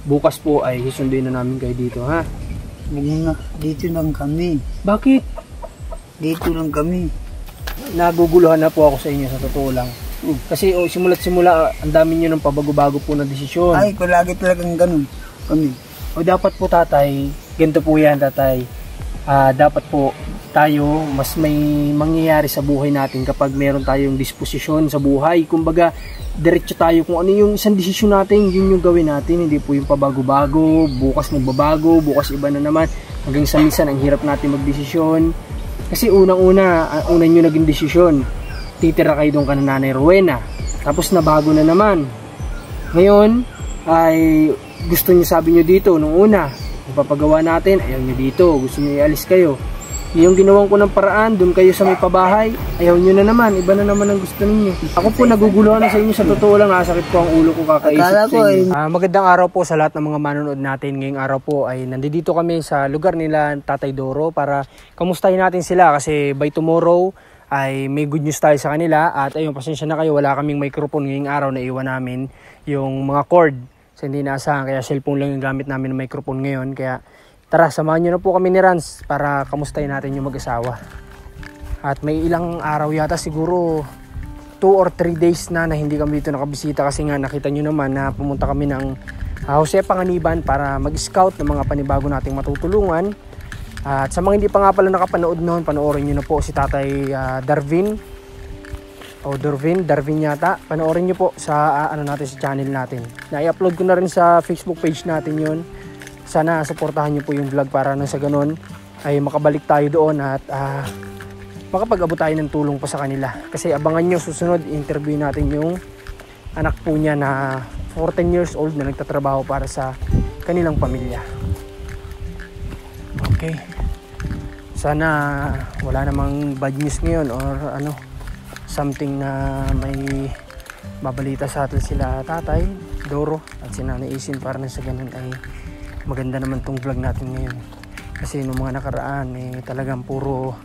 Bukas po ay susunduin na namin kayo dito, ha? Huwag na, dito lang kami. Bakit? Dito lang kami. Naguguluhan na po ako sa inyo, sa totoo lang. Kasi simula't simula, ang dami nyo ng pabago-bago po na desisyon. Ay, palagi talagang ganun kami. O dapat po tatay, ganito po yan tatay. Dapat po tayo, mas may mangyayari sa buhay natin kapag meron tayong disposisyon sa buhay. Kumbaga, diretso tayo kung ano yung isang desisyon natin, yun yung gawin natin. Hindi po yung pabago-bago, bukas magbabago, bukas iba na naman. Hanggang sa minsan, ang hirap natin magdesisyon. Kasi unang-una nyo naging desisyon, titira kayo doon ka na Nanay Rowena. Tapos nabago na naman. Ngayon, ay gusto nyo sabi nyo dito, nung una, ipapagawa natin, ayaw nyo dito, gusto nyo ialis kayo. Yung ginawan ko ng paraan, doon kayo sa may pabahay, ayaw nyo na naman, iba na naman ang gusto ninyo. Ako po naguguluhan na sa inyo, sa totoo lang, nasakit po ang ulo ko kakaisip sa inyo. Magandang araw po sa lahat ng mga manonood natin. Ngayong araw po ay nandito kami sa lugar nila Tatay Doro para kamustahin natin sila kasi by tomorrow ay may good news tayo sa kanila. At ayun, pasensya na kayo, wala kaming microphone ngayong araw na iwan namin yung mga cord. So hindi naasahan, kaya cellphone lang yung gamit namin ng microphone ngayon. Kaya tara, samahan nyo na po kami ni Rans para kamustahin natin yung mag-asawa. At may ilang araw yata, siguro 2 or 3 days na hindi kami dito nakabisita kasi nga nakita nyo naman na pumunta kami ng Jose Panganiban para mag-scout ng mga panibago nating matutulungan. At sa mga hindi pa nga pala nakapanood noon, panoorin nyo na po si Tatay Darvin o Darvin yata. Panoorin nyo po sa natin sa channel natin. Na-i-upload ko na rin sa Facebook page natin yun. Sana suportahan nyo po yung vlog para nang sa ganun ay makabalik tayo doon at makapag-abot tayo ng tulong pa sa kanila. Kasi abangan nyo susunod, interview natin yung anak po niya na 14 years old na nagtatrabaho para sa kanilang pamilya. Okay. Sana wala namang bad news ngayon or something na may babalita sa atin sila Tatay Doro at si Nanay Isin para nang sa ganun ay maganda naman tong vlog natin ngayon kasi nung mga nakaraan talagang puro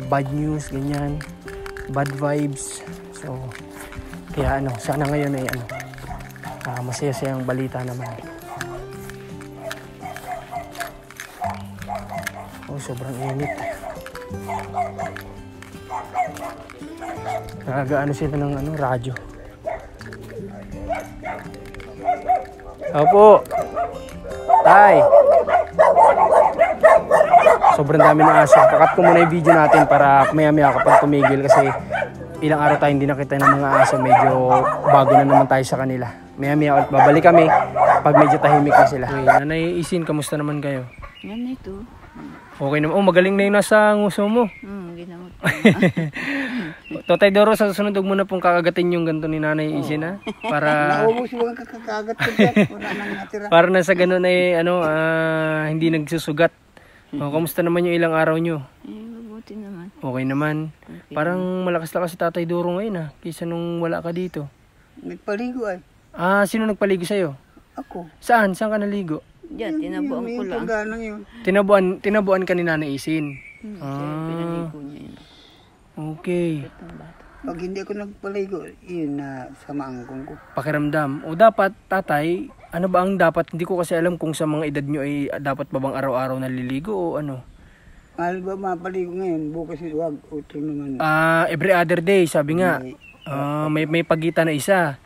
bad news, ganyan, bad vibes. So kaya sana ngayon ay masaya-sayang balita naman. Sobrang init. Nagaano sila ng radyo. Opo. Tay. Sobrang dami ng aso. Kakat ko muna yung video natin para maya-maya kapag tumigil kasi ilang araw tayo hindi nakita ng mga aso. Medyo bago na naman tayo sa kanila. Maya-maya ulit babalik kami pag medyo tahimik na sila. Okay, Nanay Isin, kamusta naman kayo? Yan ito. Okay naman. Magaling na yung nasa nguso mo. Ginamot ko. Tatay Doro, sa susunod huwag mo na pong kakagatin yung ganito ni Nanay Isin, ha? Para Naubos mo ang kakakagat ko dyan. Wala nang natira. para na sa ganun ay hindi nagsusugat. Kamusta naman yung ilang araw nyo? Mabuti naman. Okay naman. Okay. Parang malakas-lakas si Tatay Doro ngayon, ha? Kaysa nung wala ka dito. Nagpaligo ay. Sino nagpaligo sa'yo? Ako. Saan? Saan ka naligo? Diyan, tinabuan ko lang. Taganang yun. Tinabuan ka ni Nanay Isin. Pinaligo niya yun. Okay. Pag hindi ako nagpaligo, yun na sama ang ko. Pakiramdam. O dapat, Tatay, ano ba ang dapat? Hindi ko kasi alam kung sa mga edad nyo ay dapat ba bang araw-araw naliligo o ano? Mahal ba mapaligo ngayon? Bukas wag. Utro naman. Every other day, sabi nga. May pagitan na isa.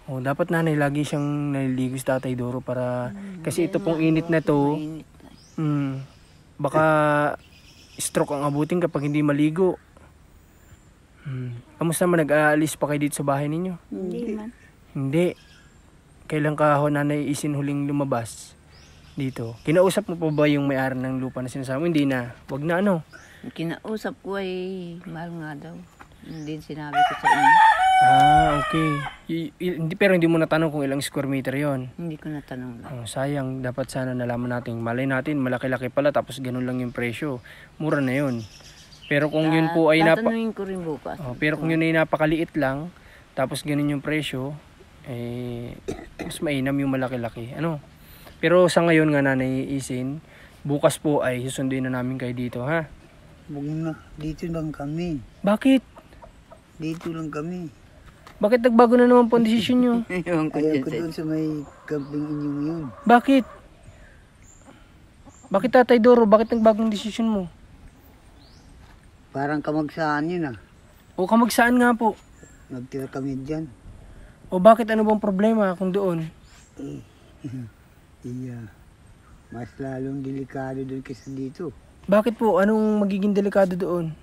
O dapat nanay lagi siyang naliligo si Tatay Doro para kasi ito pong init na to. Baka stroke ang abutin kapag hindi maligo. Kamusta naman, nag-aalis pa kayo dito sa bahay ninyo? Hindi man. Hindi. Kailan ka Nanay Isin huling lumabas dito? Kinausap mo pa ba yung may-ari ng lupa na sinasabi mo? Hindi na. Wag na Kinausap ko ay mahal nga daw. Hindi sinabi ko sa inyo. Okay. Pero hindi mo natanong kung ilang square meter yon. Hindi ko natanong lang. Sayang. Dapat sana nalaman natin. Malay natin, malaki-laki pala tapos ganun lang yung presyo. Mura na yun. Pero kung yun po ay tatanungin ko rin bukas. Pero kung yun ay napakaliit lang, tapos ganun yung presyo, mas mainam yung malaki-laki. Pero sa ngayon nga Nanay Isin, bukas po ay susunduin na namin kayo dito, ha? Huwag na, dito lang kami. Bakit? Dito lang kami. Bakit nagbago na naman po ang desisyon nyo? Ewan ko Ayaw dyan ko sa... doon sa may camping inyong yun. Bakit? Bakit Tatay Doro? Bakit nagbago ang desisyon mo? Parang kamagsaan yun ah. O kamagsaan nga po? Nagtira kami dyan. O bakit ano bang problema kung doon? Iya. Mas lalong delikado doon kaysa dito. Bakit po? Anong magiging delikado doon?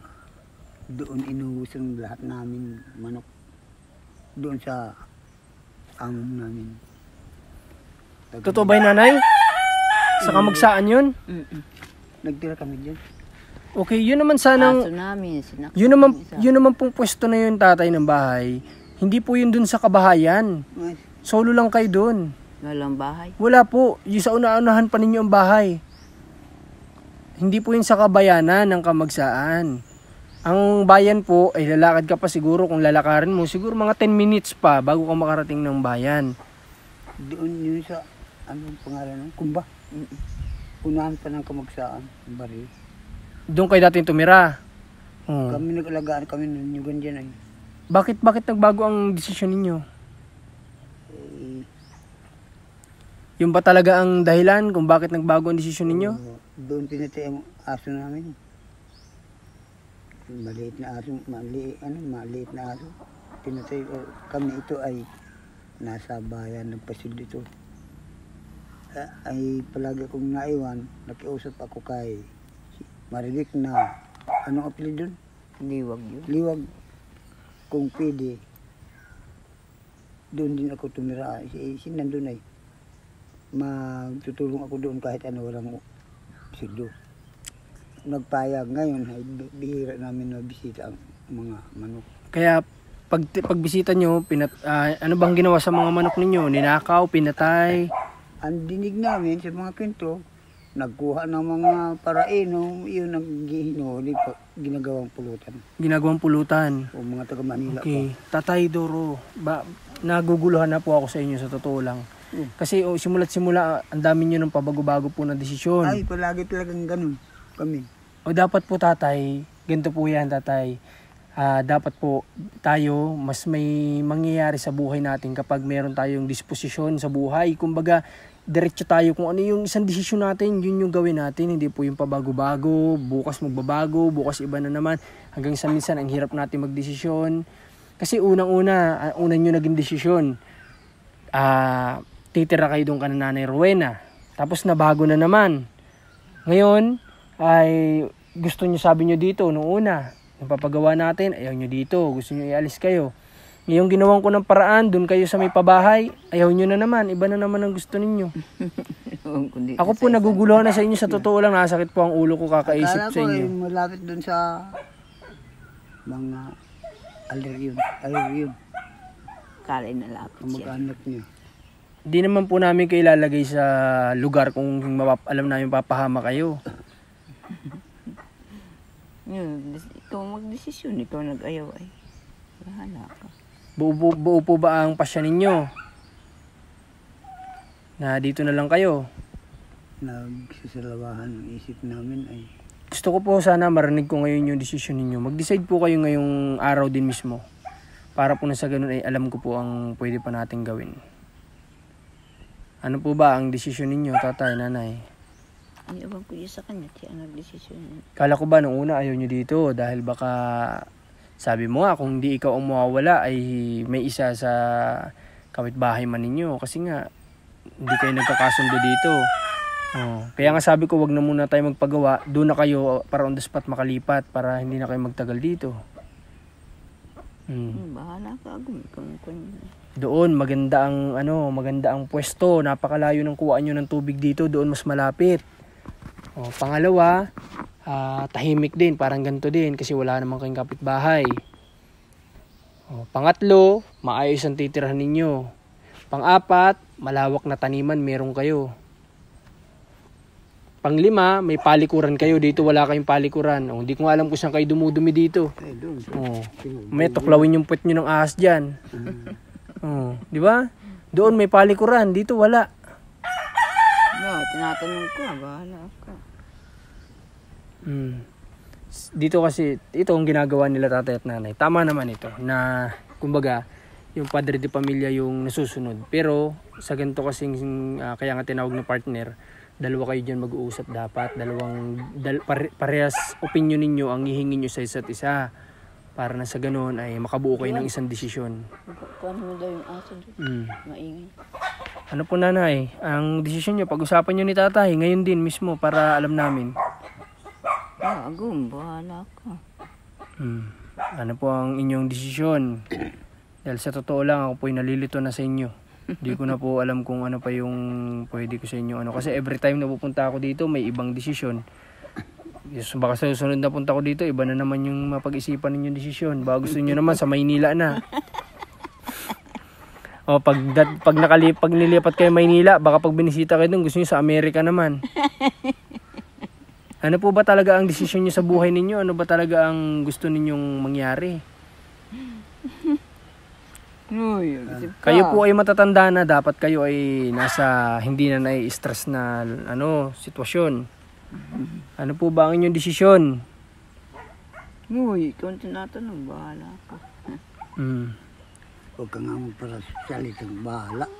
Doon inuusan lahat namin manok. Doon sa amon namin. Totoo ba yun, nanay? Sa kamagsaan yun? Nagtira kami dyan. Okay, yun naman sanang... Aso namin, sinaksak. Yun naman pong pwesto na yun, tatay ng bahay. Hindi po yun dun sa kabahayan. Mas, Solo lang kayo dun. Walang bahay. Wala po. Yung sa una-unahan pa ninyo ang bahay. Hindi po yun sa kabayanan ng kamagsaan. Ang bayan po, ay lalakad ka pa siguro kung lalakarin mo. Siguro mga 10 minutes pa bago ka makarating ng bayan. doon yun sa, anong pangalan nun? Kumba. Unahan pa ng kamagsaan. Baril. Doon kayo dating tumira. Oh. Kami nag-alagaan kami ng nyugan dyan ay. Bakit nagbago ang desisyon ninyo? Eh, Yung ba talaga ang dahilan kung bakit nagbago ang desisyon ninyo? doon pinatay ang aso namin. Maliit na aso, maliit na aso. Pinatay kami ito ay nasa bayan ng Pasil dito. Ay palagi akong naiwan, nakiusap ako kay Marilik na, anong apelyido doon? Liwag yun. Liwag. Kung pwede, doon din ako tumira. Nandun ay magtutulong ako doon kahit ano, walang sildo. Nagpayag ngayon ay bihira namin na bisita ang mga manok. Kaya pagbisita nyo, ano bang ginawa sa mga manok ninyo? Ninakaw, pinatay? Ang dinig namin sa mga kwento, nagkuha ng mga paraino, yun ang gihinuli, ginagawang pulutan. Ginagawang pulutan. O mga taga Manila Okay. Tatay Doro, naguguluhan na po ako sa inyo sa totoo lang. Kasi simula't simula, ang dami nyo ng pabago-bago po na desisyon. Ay, palagi talagang ganun kami. O dapat po tatay, ganito po yan tatay. Dapat po tayo, mas may mangyayari sa buhay natin kapag meron tayong disposisyon sa buhay. Kumbaga, diretso tayo kung ano yung isang desisyon natin, yun yung gawin natin. Hindi po yung pabago-bago, bukas magbabago, bukas iba na naman. Hanggang sa minsan, ang hirap natin magdesisyon. Kasi unang-una nyo naging desisyon. Titira kayo doon ka na Nanay Rowena. Tapos nabago na naman. Ngayon, ay gusto nyo sabi nyo dito nung una. Nung papagawa natin, ayaw nyo dito. Gusto nyo ialis kayo. Ngayon ginawan ko ng paraan, doon kayo sa may pabahay. Ayaw nyo na naman. Iba na naman ang gusto ninyo. Ako po naguguluhan na sa inyo. Sa totoo lang, nasakit po ang ulo ko kakaisip Akala sa ko inyo. ay malapit doon sa mga aleryon. Kalay na lapit Ang siya. mag-anak niya. Hindi naman po namin kayo ilalagay sa lugar kung alam namin papahama kayo. Yun, ikaw magdesisyon, ikaw nag-ayaw ay. Bahala ka. Buo po ba ang pasya ninyo? Na dito na lang kayo. Nagsasalawahan ang isip namin ay Gusto ko po sana marinig ko ngayon yung desisyon ninyo. Mag-decide po kayo ngayong araw din mismo. Para po na sa ganun ay alam ko po ang pwede pa natin gawin. Ano po ba ang desisyon ninyo, tatay, nanay? Ay, ewan ko yun sa kanya, siya nag-desisyon. Kala ko ba nung una ayaw nyo dito dahil baka sabi mo nga kung di ikaw ang mawawala ay may isa sa kapitbahay man ninyo kasi nga hindi kayo nagkakasundo dito. Kaya nga sabi ko wag na muna tayo magpagawa, doon na kayo para on the spot makalipat para hindi na kayo magtagal dito. Bahala ka, Doon maganda ang pwesto, napakalayo ng kuhaan nyo ng tubig dito, doon mas malapit. Pangalawa, tahimik din, parang ganito din kasi wala namang kayong kapitbahay. Pangatlo, maayos ang titirahan ninyo. Pang-apat, malawak na taniman meron kayo. Panglima, may palikuran kayo. Dito wala kayong palikuran. Hindi ko alam kung saan kayo dumudumi dito. doon. May tuklawin yung puwet nyo ng ahas dyan. Di ba? Doon may palikuran. Dito wala. No, tinatanong ko, bahala ka. Dito kasi, ito ang ginagawa nila tatay at nanay. Tama naman ito. Na, kumbaga, yung padre de pamilya yung nasusunod. Pero sa ganito kasing kaya nga tinawag na partner, dalawa kayo dyan mag-uusap dapat. Parehas opinion ninyo ang hihingin nyo sa isa't isa. Para na sa ganoon ay makabuo kayo ng isang desisyon. Kuha mo daw yung aso doon. Maingay. Ano po nanay, ang desisyon nyo, pag-usapan nyo ni tatay, ngayon din mismo para alam namin. Bahala ka. Ano po ang inyong desisyon? Dahil sa totoo lang, ako po'y nalilito na sa inyo. Hindi ko na po alam kung ano pa yung pwede ko sa inyo. Kasi every time na pupunta ako dito, may ibang desisyon. Baka sa susunod na punta ko dito, iba na naman yung mapag-isipan ninyong desisyon. Baka gusto niyo naman sa Maynila na. O pag nilipat kayo Maynila, baka pag binisita kayo doon, gusto niyo sa Amerika naman. Ano po ba talaga ang desisyon niyo sa buhay ninyo? Ano ba talaga ang gusto ninyong mangyari? Kayo po ay matatanda na, dapat kayo ay nasa hindi na nai-stress na sitwasyon. Ano po ba ang inyong desisyon? Ikaw ang tinatanong, bahala ka. Huwag ka nga magparasalitang bahala.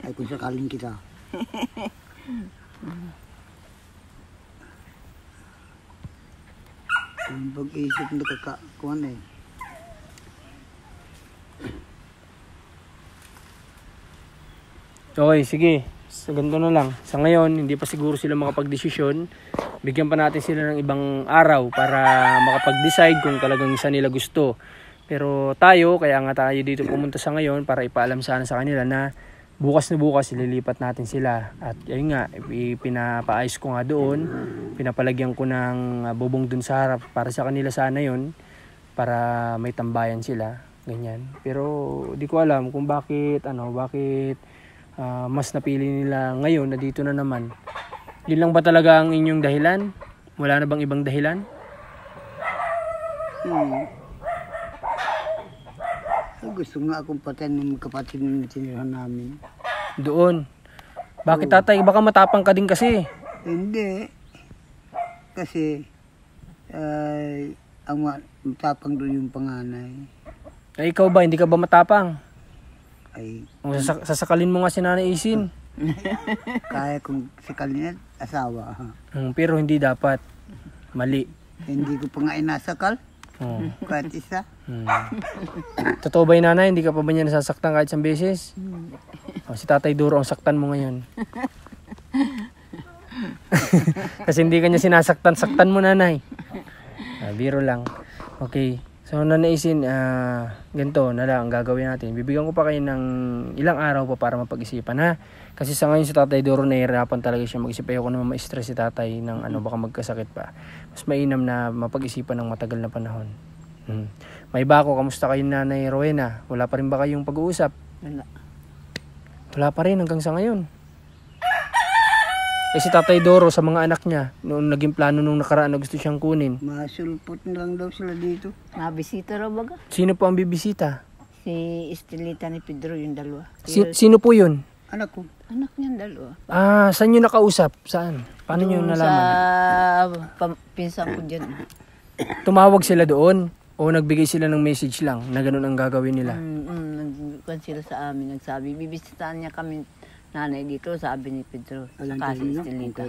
Ay kung sakaling kita. Ang pag-iisip na kakakuan eh. Okay, sige. So, ganito na lang. Sa ngayon, hindi pa siguro sila makapag-desisyon. Bigyan pa natin sila ng ibang araw para makapag-decide kung talagang isa nila gusto. Pero tayo, kaya nga tayo dito pumunta sa ngayon para ipaalam sana sa kanila na bukas na bukas ililipat natin sila. At yun nga, pinapaayos ko nga doon. Pinapalagyan ko ng bubong dun sa harap para sa kanila sana yun. Para may tambayan sila. Ganyan. Pero di ko alam kung bakit mas napili nila ngayon na dito na naman. Yun lang ba talaga ang inyong dahilan? Wala na bang ibang dahilan? Gusto nga akong patayin ng kapatid na tinirahan namin. Doon. Bakit tatay? Baka matapang ka din kasi. Hindi. Kasi ang matapang doon yung panganay. Ay, ikaw ba? Hindi ka ba matapang? Ay, sasakalin mo nga si Nanay Isin. kaya kung sakalin niya, asawa. Pero hindi dapat. Mali. Hindi ko pa nga inasakal. Kahit isa. Totoo ba yung nanay? Hindi ka pa ba niya nasasaktan kahit isang beses? Si Tatay Duro ang saktan mo ngayon. Kasi hindi ka niya sinasaktan. Saktan mo nanay. Biro lang. Okay. So nanaisin, ganito na lang ang gagawin natin. Bibigyan ko pa kayo ng ilang araw pa para mapag-isipan ha. Kasi sa ngayon si Tatay Duro nahihirapan talaga siya mag-isip. Ayoko naman ma-stress si Tatay ng baka magkasakit pa. Mas mainam na mapag-isipan ng matagal na panahon. May bako, kamusta kayo Nanay Rowena? Wala pa rin ba kayong pag-uusap? Wala pa rin hanggang sa ngayon. Si Tatay Doro sa mga anak niya, noong naging plano nung nakaraan na gusto siyang kunin. Masulpot na lang daw sila dito. Mabisita raw baga? Sino po ang bibisita? Si Estelita ni Pedro, yung dalawa. Sino po yun? Anak ko. Anak niyan dalawa. Saan nyo nakausap? Saan? Paano nyo nalaman? Sa pinsan ko dyan. Tumawag sila doon? O nagbigay sila ng message lang na ganun ang gagawin nila? Nagkuhan sila sa amin. Nagsabi, bibisitaan niya kami nanay dito, sabi ni Pedro. Saka si Estelita.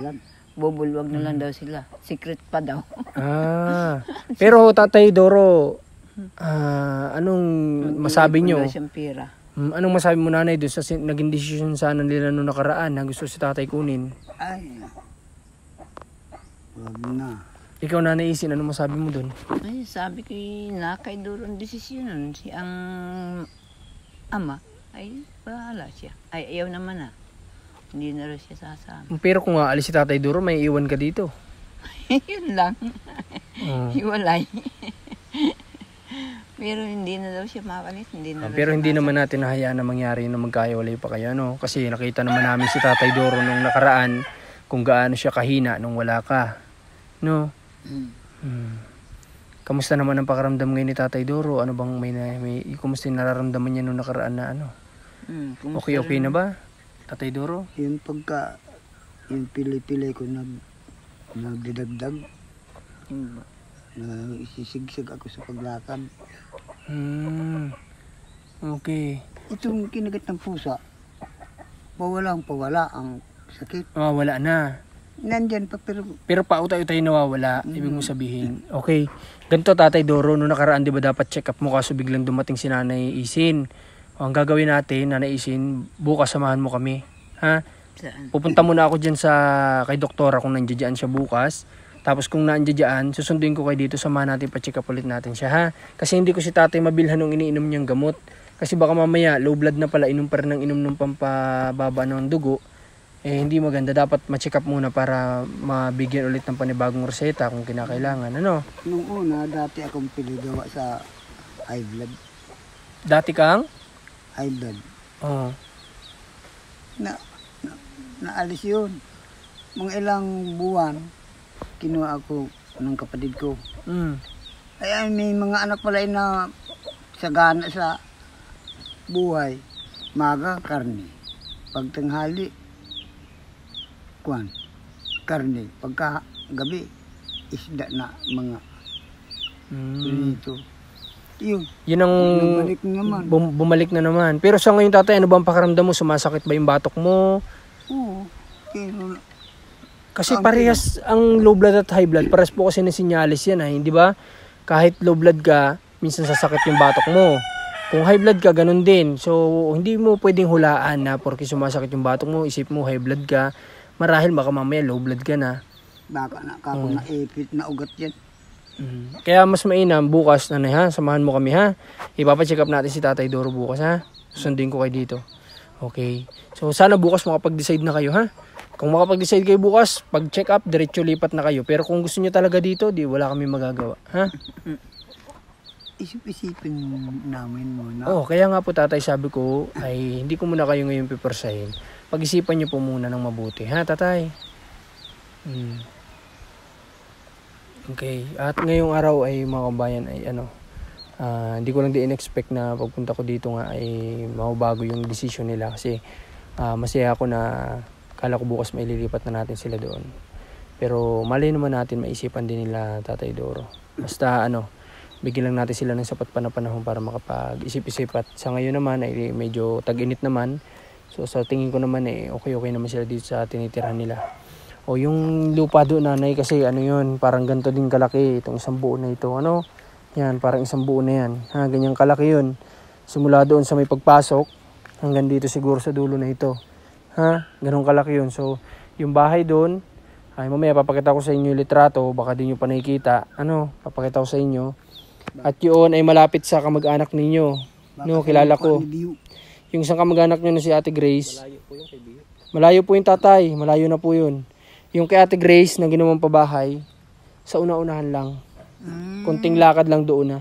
Bubulwag na lang daw sila. Secret pa daw. Pero Tatay Doro, anong masabi nyo? Anong masabi mo nanay doon sa naging desisyon sana nila noong nakaraan na gusto si tatay kunin? Ay, wag na. Ikaw Nanay Isin, anong masabi mo doon? Ay, sabi ko nakay Duro ang desisyon. Si ang ama, ay bahala siya. Ay, ayaw naman Hindi na rin siya sasama. Pero kung aalis si Tatay Duro, may iwan ka dito. Yun lang. Hiwalay. Pero hindi na daw siya makalit. Pero hindi naman natin nahayaan na mangyari na magkahiwalay pa kayo, no? Kasi nakita naman namin si Tatay Doro nung nakaraan kung gaano siya kahina nung wala ka. No? Kamusta naman ang pakiramdam ngayon ni Tatay Doro? Ano bang kumusta yung nararamdaman niya nung nakaraan na ano? Okay na ba? Tatay Doro? Yung pili-pili ko nagdidagdag. Isisigsig ako sa paglakad. Okay. Itong kinagat ng pusa, pawala ang sakit. Wala na. Nandyan pa pero Pero pautay-utay nawawala, ibig mo sabihin. Okay. Ganito Tatay Doro, noong nakaraan 'di ba dapat check up mo kaso biglang dumating si Nanay Isin. Ang gagawin natin, Nanay Isin, bukas samahan mo kami. Ha? Saan? Pupunta muna ako diyan sa kay doktora kung nandiyan siya bukas. Tapos kung nandiyan, susunduin ko kayo dito, samahan natin pa-check up ulit natin siya, ha? Kasi hindi ko si Tatay mabilhan nung iniinom niyang gamot. Kasi baka mamaya low blood na pala, inom pa rin ng inom ng pampababa ng dugo. Hindi maganda, dapat ma-check up muna para mabigyan ulit ng panibagong reseta kung kinakailangan, ano? nung una, dati akong piligawa sa high blood. Dati kang? High blood. Oo. Naalis yun. Mga ilang buwan, kinuha ako ng kapatid ko. Ay, may mga anak pala na sagana sa buhay. Maga, karne. Pagtanghali, karne. Pagka gabi, isda na mga dito. Yun ang bumalik naman. Bumalik na naman. Pero sa ngayon Tatay, ano ba ang pakiramdam mo? Sumasakit ba yung batok mo? Oo. Pero Kasi parehas ang low blood at high blood. Parehas po kasi na sinyalis yan, hindi ba? Kahit low blood ka, minsan sasakit yung batok mo. Kung high blood ka, ganun din. So, hindi mo pwedeng hulaan na porque sumasakit yung batok mo, isip mo high blood ka. Marahil baka mamaya low blood ka na. baka na kako na ipit na ugat yan. Kaya mas mainam bukas Nanay, ha? Samahan mo kami, ha? Ipapacheck up natin si Tatay Doro bukas, ha? Susundin ko kayo dito. Okay. So sana bukas makapag-decide na kayo, ha? Kung makapag-decide kayo bukas, pag-check up, diretso lipat na kayo. Pero kung gusto niyo talaga dito, di wala kami magagawa, ha? Isip-isipin namin muna. Kaya nga po Tatay, sabi ko ay hindi ko muna kayo ngayon pipersahin. Pag-isipan niyo po muna ng mabuti, ha Tatay? Okay. At ngayong araw ay mga kabayan ay hindi ko lang in-expect na pagpunta ko dito nga ay mababago yung decision nila kasi masaya ako na kala ko bukas may lilipat na natin sila doon. Pero malay naman natin maisipan din nila Tatay Doro. Basta bigyan lang natin sila ng sapat pa na panahon para makapag-isip-isip at sa ngayon naman ay medyo tag-init naman. So sa tingin ko naman okay naman sila dito sa tinitirahan nila. Yung lupa doon Nanay kasi yun, parang ganito din kalaki itong isang buo na ito. Yan, parang isang buo na yan. Ganyang kalaki yun. Simula doon sa may pagpasok hanggang dito siguro sa dulo na ito. Ganong kalaki yun. So, yung bahay doon, ay mamaya papakita ko sa inyo yung litrato, baka di nyo pa nakikita. Papakita ko sa inyo. At yun ay malapit sa kamag-anak ninyo. Kilala ko. Yung isang kamag-anak nyo na si Ate Grace. Malayo po yung kaibigan. Malayo po yung Tatay. Malayo na po yun. Yung kay Ate Grace na ginawang pabahay, sa una-unahan lang. Kunting lakad lang doon na.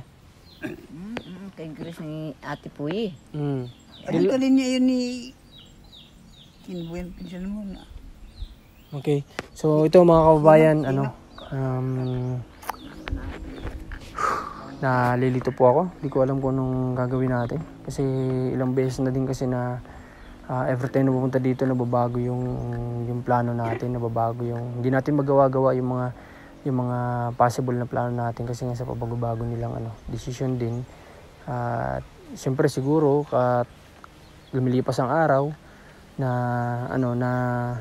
Kay Grace ni Ate Puy. Alin niya yun ni Kinubuyan pinsan mo na. Okay. So ito mga kababayan, nalilito po ako. Hindi ko alam kung anong gagawin natin. Kasi ilang beses na din kasi na every time na pupunta dito nababago yung plano natin, nababago hindi natin magawa-gawa yung mga possible na plano natin kasi nga sa pagbabago nilang decision din. Siyempre siguro lumilipas ang araw na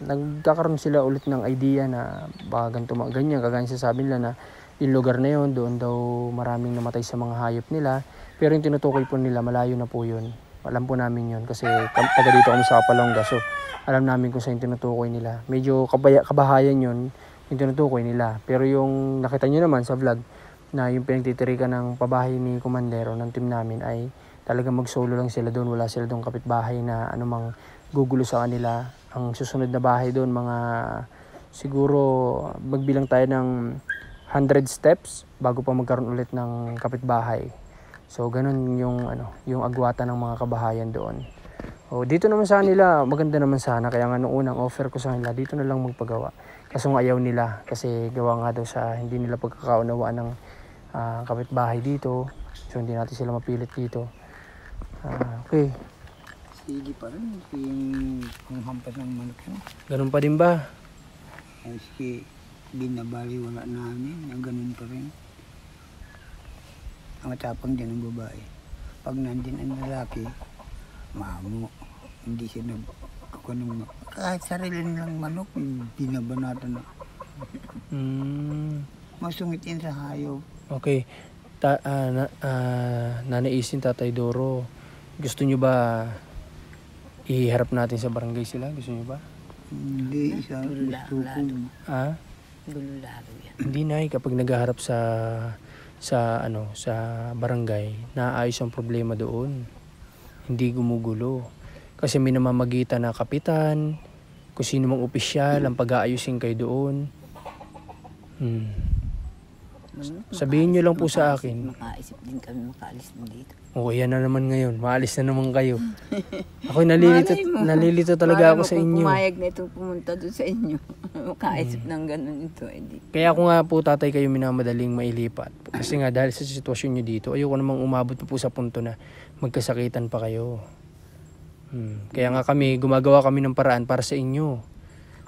nagkakaroon sila ulit ng idea na baka ganyan kagaya sasabi nila na yung lugar na yun doon daw maraming namatay sa mga hayop nila, pero yung tinutukoy po nila malayo na po yun. Alam po namin yun kasi taga dito kami sa Kapalonga, so alam namin kung saan tinutukoy nila. Medyo kabahayan yun yung tinutukoy nila, pero yung nakita nyo naman sa vlog na yung pinagtitirikan ng pabahay ni Komandero ng team namin ay talagang mag-solo lang sila doon. Wala sila doon kapitbahay na anumang gugulo sa kanila. Ang susunod na bahay doon, mga siguro magbilang tayo ng 100 steps bago pa magkaroon ulit ng kapitbahay. So ganun yung agwata ng mga kabahayan doon. Dito naman sa kanila, maganda naman sana. Kaya nga noong unang offer ko sa kanila, dito na lang magpagawa. Kaso ayaw nila kasi gawa nga daw sa hindi nila pagkakaunawaan ng kapitbahay dito. So hindi natin sila mapilit dito. Okay. Sige pa rin yung hampas ng manok mo. Ganun pa din ba? Sige, binabali wala namin. Ganun pa rin. Ang matapang dyan ng babae. pag nandun ang lalaki, mamo, hindi siya kahit sarili nilang manok, binabanatan na. Masungit yan sa hayop. Okay. Nanaisin Tatay Doro, gusto nyo ba iharap natin sa barangay sila? Gusto nyo ba? Hindi, isa gusto ko. Ha? Gulo lalo yan. Hindi na kapag naghaharap sa barangay, naayos ang problema doon. Hindi gumugulo. Kasi may namamagitan na kapitan, kung sino mang opisyal, ang pag-aayusin kayo doon. Sabihin nyo lang po sa akin. Makaisip din kami makaalis din dito. Oo, yan na naman ngayon. Maalis na naman kayo. Ako nalilito talaga ako sa inyo. Pumayag na itong pumunta doon sa inyo. Makaisip ng ganun ito. Kaya ako nga po, tatay, kayo minamadaling mailipat. Kasi nga dahil sa sitwasyon nyo dito, ayoko namang umabot pa po sa punto na magkasakitan pa kayo. Kaya nga gumagawa kami ng paraan para sa inyo.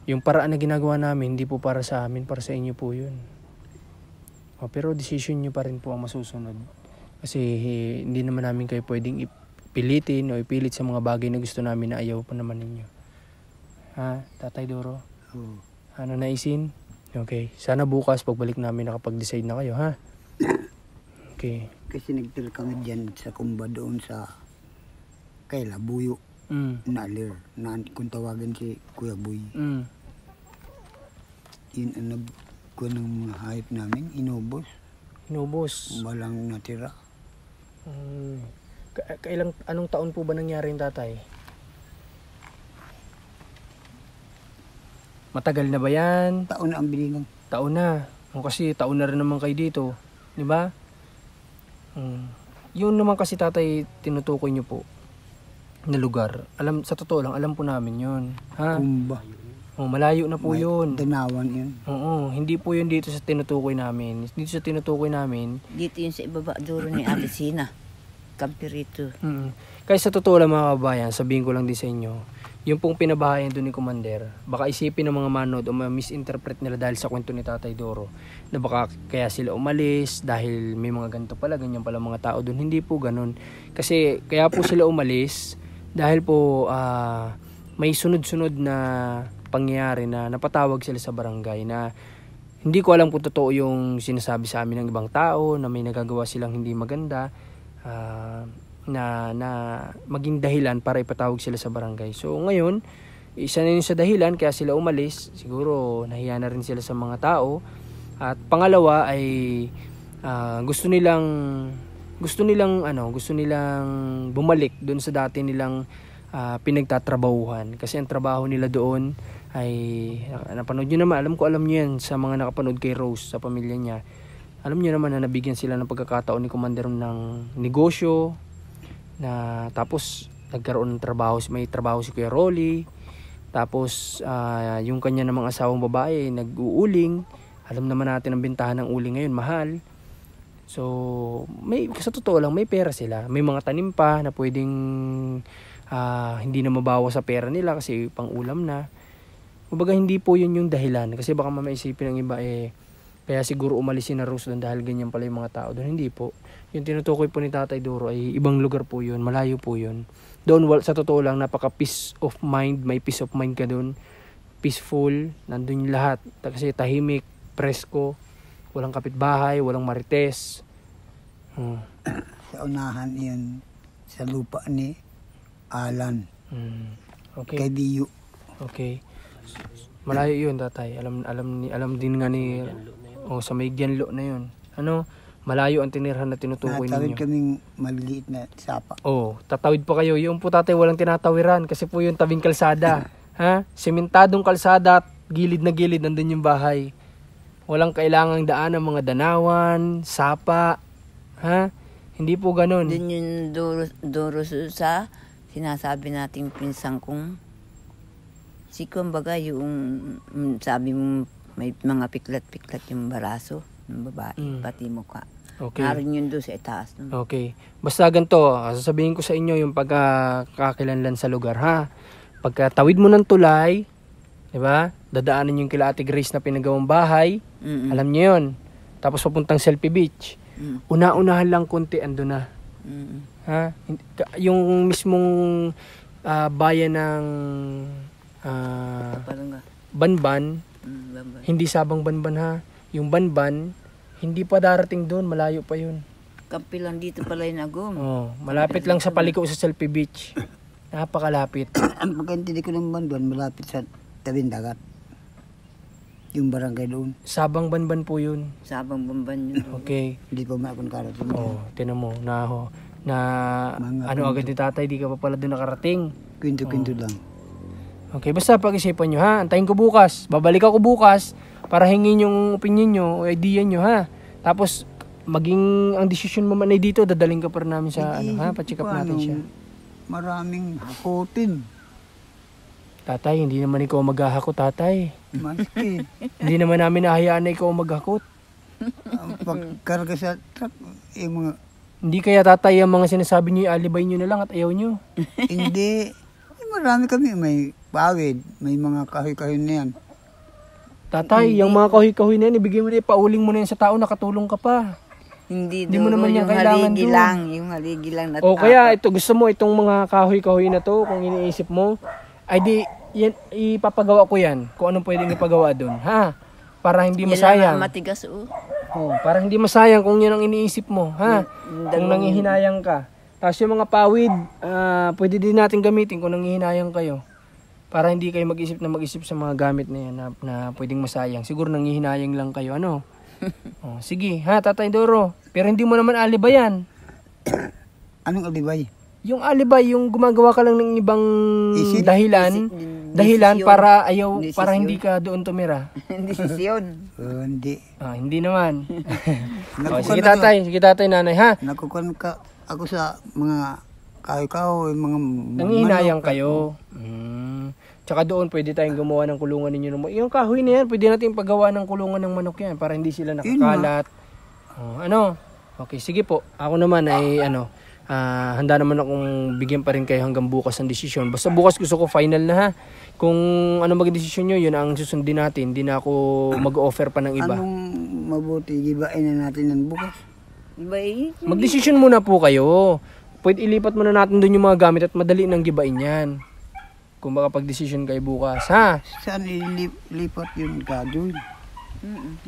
Yung paraan na ginagawa namin, hindi po para sa amin, para sa inyo po yun. Pero decision nyo pa rin po ang masusunod. Kasi hindi naman namin kayo pwedeng ipilitin o ipilit sa mga bagay na gusto namin na ayaw pa naman ninyo. Ha, Tatay Doro? Ano naisin? Okay. Sana bukas pagbalik namin nakapag-decide na kayo, ha? Okay. Kasi nagtira kami dyan sa kumba doon sa kay Labuyo. Nalir. Kung tawagan si Kuya Boy. Yun ang nagkuha ng mga hayop namin. Inubos. Walang natira. Anong taon po ba nangyari yung tatay? Matagal na ba yan? Taon na ang bilingan. Taon na. Kasi taon na rin naman kayo dito. Di ba? Yun naman kasi tatay tinutukoy nyo po na lugar. Sa totoo lang, alam po namin yun. Ha? Kumba. Malayo na po yun. Danawan yun. Oo, hindi po yun dito sa tinutukoy namin. Dito sa tinutukoy namin. Dito yun sa ibaba duro ni Ate Sina. Kampirito. Kaya sa totoo lang mga kabayan, sabihin ko lang din sa inyo, yung pong pinabahayan doon ni Commander, baka isipin ng mga manood o misinterpret nila dahil sa kwento ni Tatay Doro, na baka kaya sila umalis dahil may mga ganito pala, ganyan pala mga tao doon. Hindi po ganun. Kasi kaya po sila umalis dahil po may sunod-sunod na pangyayari na napatawag sila sa barangay na hindi ko alam kung totoo yung sinasabi sa amin ng ibang tao na may nagagawa silang hindi maganda na maging dahilan para ipatawag sila sa barangay. So ngayon, isa na yun sa dahilan kaya sila umalis. Siguro nahiya na rin sila sa mga tao. At pangalawa ay gusto nilang bumalik doon sa dati nilang pinagtatrabahuhan. Kasi ang trabaho nila doon ay napanood nyo naman, alam nyo yan sa mga nakapanood kay Rose sa pamilya niya. Alam nyo naman na nabigyan sila ng pagkakataon ni Commander ng negosyo na tapos nagkaroon ng trabaho, may trabaho si Kuya Rolly, tapos yung kanya namang asawang babae nag-uuling. Alam naman natin ang bentahan ng uling ngayon, mahal. So sa totoo lang may pera sila, may mga tanim pa na pwedeng hindi na mabawas sa pera nila kasi pang ulam na. Kumbaga hindi po yun yung dahilan kasi baka mamaisipin ng iba kaya siguro umalis si na Rose doon dahil ganyan pala yung mga tao doon. Hindi po. Yung tinutukoy po ni Tatay Doro ay ibang lugar po yun, malayo po yun. Doon sa totoo lang napaka peace of mind, may peace of mind ka doon. Peaceful, nandun yung lahat kasi tahimik, presko, walang kapitbahay, walang marites. Sa unahan yun sa lupa ni Alan. Okay. Kay Diyo. Okay. Malayo yun, tatay. Alam din nga ni sa may Gianlo na yun. Malayo ang tinirhan na tinutukoy ninyo. Natawid kaming maliit na sapa. Tatawid pa kayo. Yung po tatay walang tinatawiran kasi po yung tabing kalsada. Sementadong kalsada at gilid na gilid nandun yung bahay. Walang kailangang daan ng mga danawan, sapa. Hindi po ganun. Doon yung Doro sa sinasabi nating pinsang kong si kumbaga yung sabi mo may mga piklat-piklat yung baraso ng babae, pati mukha. Okay. Naroon yun doon sa itaas. Okay. Basta ganito, sasabihin ko sa inyo yung pagkakakilanlan sa lugar, ha? Pagkatawid mo ng tulay, di ba? Dadaanan yung kila Ate Grace na pinagawang bahay. Alam niyo yun. Tapos papuntang Selfie Beach. Una-unahan lang konti, ando na. Ha? Yung mismong bayan ng Kapalunga. Banban, Bamba. hindi Sabang Banban ha. Yung Banban, hindi pa darating doon, malayo pa yun. Kampi lang dito pala yung agom. Oh, malapit lang sa paliko sa Selfie Beach. Napakalapit. Ang pagkaintindi ko ng Banban, malapit sa tabing dagat. Yung barangay doon. Sabang Banban po yun. Sabang Bamban yun. Okay. Hindi pa may akong karating. Oh, tinan mo na Mga ano agad ni tatay, di ka pa pala doon nakarating. Kwento-kwento lang. Okay, basta pag-isipan nyo ha. Antayin ko bukas. Babalik ako bukas para hingin yung opinion nyo o idea nyo ha. Tapos maging ang desisyon mo man ay dito, dadaling ka pa rin namin sa pa-check up natin siya. Maraming hakutin. Tatay, hindi naman ikaw maghahakot, tatay. Maski. Hindi naman namin nahayaan na ikaw maghakot. Ang pagkarga sa truck, yung mga, Hindi kaya tatay ang mga sinasabi niyo, alibay niyo na lang at ayaw niyo. hindi. Marami kami, may pawid, may mga kahoy-kahoy na yan. Tatay, yung mga kahoy-kahoy na yan, ibigay mo na, pauling mo na yan sa tao, nakatulong ka pa. Hindi mo Doro, naman yan yung kailangan haligi doon. lang. Yung haligi lang. O kaya ito, gusto mo itong mga kahoy-kahoy na to, kung iniisip mo, ay di, yan, ipapagawa ko yan, kung anong pwedeng ipagawa doon, ha? Para hindi masayang. Matigas Oh, para hindi masayang kung yan ang iniisip mo, ha? Kung nangihinayang ka. Tapos yung mga pawid, pwede din natin gamitin kung nangihinayang kayo. Para hindi kayo mag-isip sa mga gamit na yan na pwedeng masayang. Siguro nangihinayang lang kayo, ano? Oh, sige, ha, Tatay Doro. Pero hindi mo naman alibay yan. Anong alibay? Yung alibay, yung gumagawa ka lang ng ibang Isip? dahilan Desisyon. para Desisyon. hindi ka doon tumira. Desisyon. Hindi. Hindi naman. Nakukuha Sige tatay, nanay, ha? Nakukuha ka ako sa mga kahoy-kahoy, mga Nangihinayang manok. kayo. Tsaka doon pwede tayong gumawa ng kulungan ninyo. Yung kahoy na yan, pwede natin paggawa ng kulungan ng manok yan para hindi sila nakakalat. Ano? Okay, sige po. Ako naman ay handa naman akong bigyan pa rin kayo hanggang bukas ng desisyon. Basta bukas gusto ko final na ha. Kung ano maging desisyon nyo, yun ang susundin natin. Hindi na ako mag-offer pa ng iba. Anong mabuti, gibain na natin ng bukas? Magdesisyon muna po kayo. Pwede ilipat muna natin doon yung mga gamit at madali nang gibain yan. Kung baka pag-desisyon kayo bukas, ha? Saan ilipat yun, Kajoy?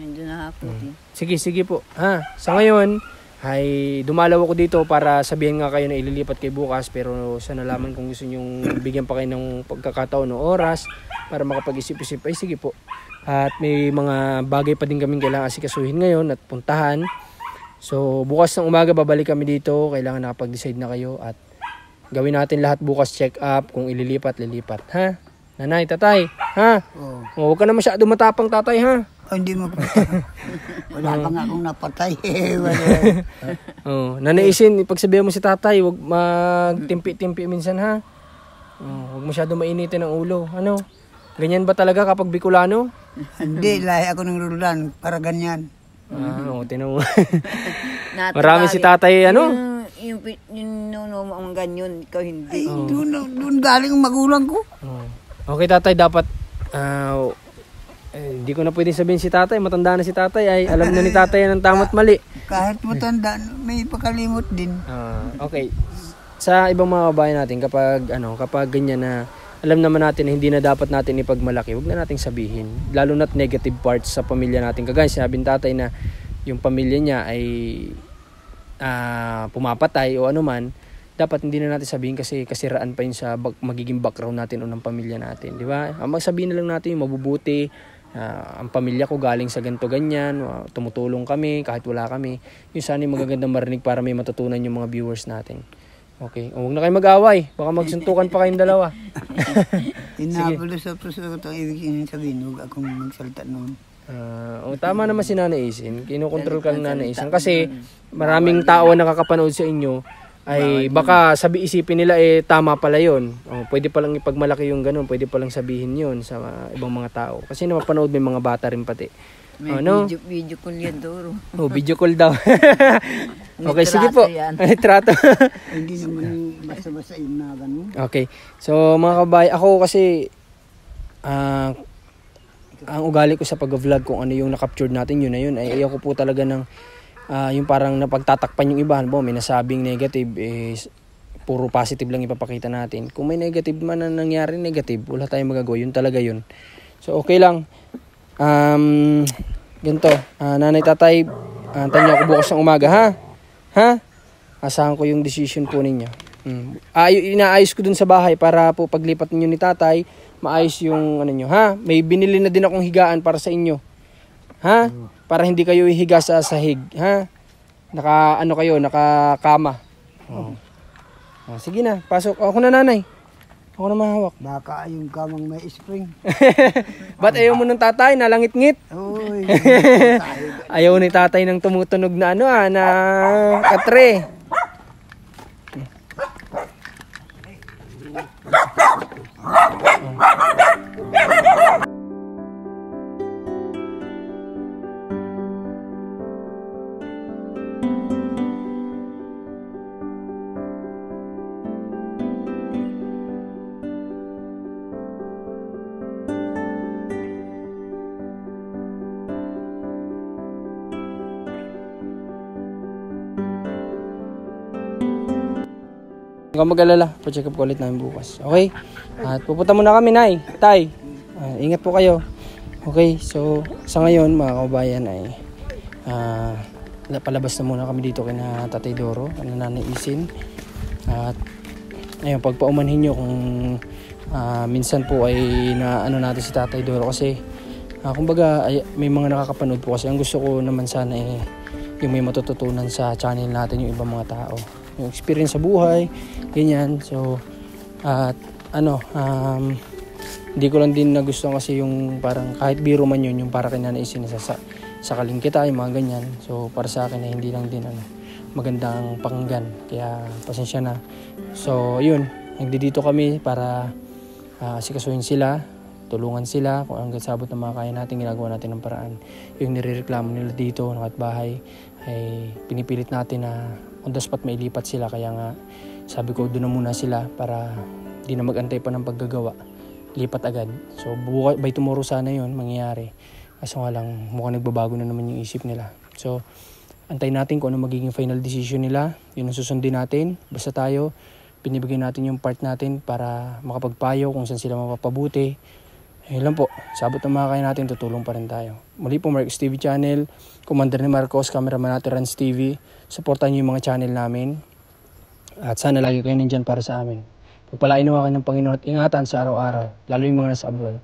Nandun na haputi. Sige po, ha? Sa ngayon, ay dumalaw ako dito para sabihin nga kayo na ililipat kayo bukas, pero sa nalaman kung gusto nyong bigyan pa kayo ng pagkakataon o oras para makapag-isip-isip, ay sige po. At may mga bagay pa din kaming kailangan asikasuhin ngayon at puntahan. So bukas ng umaga babalik kami dito, kailangan nakapag-decide na kayo at gawin natin lahat bukas, check up kung lilipat, ha? Nanay, tatay, ha? Huwag ka na masyado matapang, tatay, ha? Hindi mo wala pa nga akong napatay. Nanaisin, pagsabihan mo si tatay, huwag magtimpi-timpi minsan, ha? Huwag masyado mainitin ang ulo. Ano? Ganyan ba talaga kapag Bicolano? Hindi, lahi ako ng Rodan para ganyan. Tinan mo. Marami si tatay, Yung nuno mo ang ganyan, ikaw hindi. Doon galing ang magulang ko. Okay, tatay, dapat hindi ko na pwedeng sabihin si tatay, matanda na si tatay, ay alam na ni tatay ang tama't mali. Kahit matanda, may pakalimot din. Okay. Sa ibang mga kabayan natin, kapag ganyan na alam naman natin na hindi na dapat natin ipagmalaki, huwag na nating sabihin. Lalo na't negative parts sa pamilya natin. Kagaya sinabi ng tatay na yung pamilya niya ay pumapatay o ano man, dapat hindi na natin sabihin kasi kasiraan pa yun sa magiging background natin o ng pamilya natin. Di ba? Magsabihin na lang natin yung mabubuti. Ang pamilya ko galing sa ganito ganyan, tumutulong kami kahit wala kami. Yung sana yung magagandang marinig para may matutunan yung mga viewers natin. Okay, huwag na kayo mag-away, baka magsuntukan pa kayong dalawa. Inabulo sa puso ko itong ibig sabihin, huwag akong magsalita noon. Tama naman si Nanay Isin, kinukontrol ka ng Nanay Isin kasi maraming tao na nakakapanood sa inyo ay baka isipin nila tama pala yun. Pwede palang ipagmalaki yung ganun, pwede palang sabihin yun sa ibang mga tao. Kasi napapanood may mga bata rin pati. May video call yan, Doro. Video call daw. Okay, sige po. Trato. Hindi naman basta-basta yung na ganun. Okay. So mga kabay, ako kasi ang ugali ko sa pag-vlog kung ano yung na-captured natin, yun na yun. Ay ayaw ko po talaga ng yung parang napagtatakpan yung iba, may nasabing negative, puro positive lang ipapakita natin. Kung may negative man na nangyari, negative, wala tayong magagawa, yun talaga yun. So okay lang. Ganito, nanay, tatay, antayin niyo ako bukas ng umaga, ha? Asahan ko yung decision po ninyo. Inaayos ko dun sa bahay para po paglipat ninyo ni tatay, maayos yung ano nyo, ha? May binili na din akong higaan para sa inyo, ha? Para hindi kayo ihiga sa sahig, ha? Nakakama. Sige na, pasok. Ako na, nanay. Ako na mahawak. Baka yung kamang may spring. Ba't ayaw mo ng tatay? Nalangit-ngit? Uy. Ayaw ni tatay ng tumutunog na na katre. Huwag kang mag-alala, pa-check up ko ulit namin bukas. Okay? At pupunta muna kami, nay, tay. Ingat po kayo. Okay, so sa ngayon mga kababayan ay palabas na muna kami dito kina Tatay Doro, Nanay Isin. At ayun, pagpaumanhin nyo kung minsan po ay natin si Tatay Doro kasi kumbaga may mga nakakapanood po kasi ang gusto ko naman sana yung may matututunan sa channel natin yung ibang mga tao. Yung experience sa buhay, ganyan. So, hindi ko lang din nagustuhan kasi yung parang kahit biro man yun, yung para kinanaisin sa sakaling kita, yung mga ganyan. So, para sa akin hindi lang din magandang pakinggan. Kaya, pasensya na. So, yun. Nagdidito kami para sikasuhin sila, tulungan sila kung hanggang sabot na mga kaya natin, ginagawa natin ng paraan. Yung nirereklamo nila dito, ng bahay, ay pinipilit natin na on the spot may lipat sila, kaya nga sabi ko doon na muna sila para di na magantay pa ng paggagawa, lipat agad. So by tomorrow sana yun mangyayari, kaso nga lang mukhang nagbabago na naman yung isip nila. So antayin natin kung ano magiging final decision nila, yun ang susundin natin. Basta tayo binibigay natin yung part natin para makapagpayo kung saan sila mapapabuti. Ayun lang po, sabot ng mga kaya natin, tutulong pa rin tayo. Muli po, Marcos TV Channel, Commander ni Marcos, cameraman natin Rans TV. Supportan niyo yung mga channel namin. At sana lagi kayo nandyan para sa amin. Pagpalain nawa kayo ng Panginoon at ingatan sa araw-araw, lalo yung mga nasa abroad.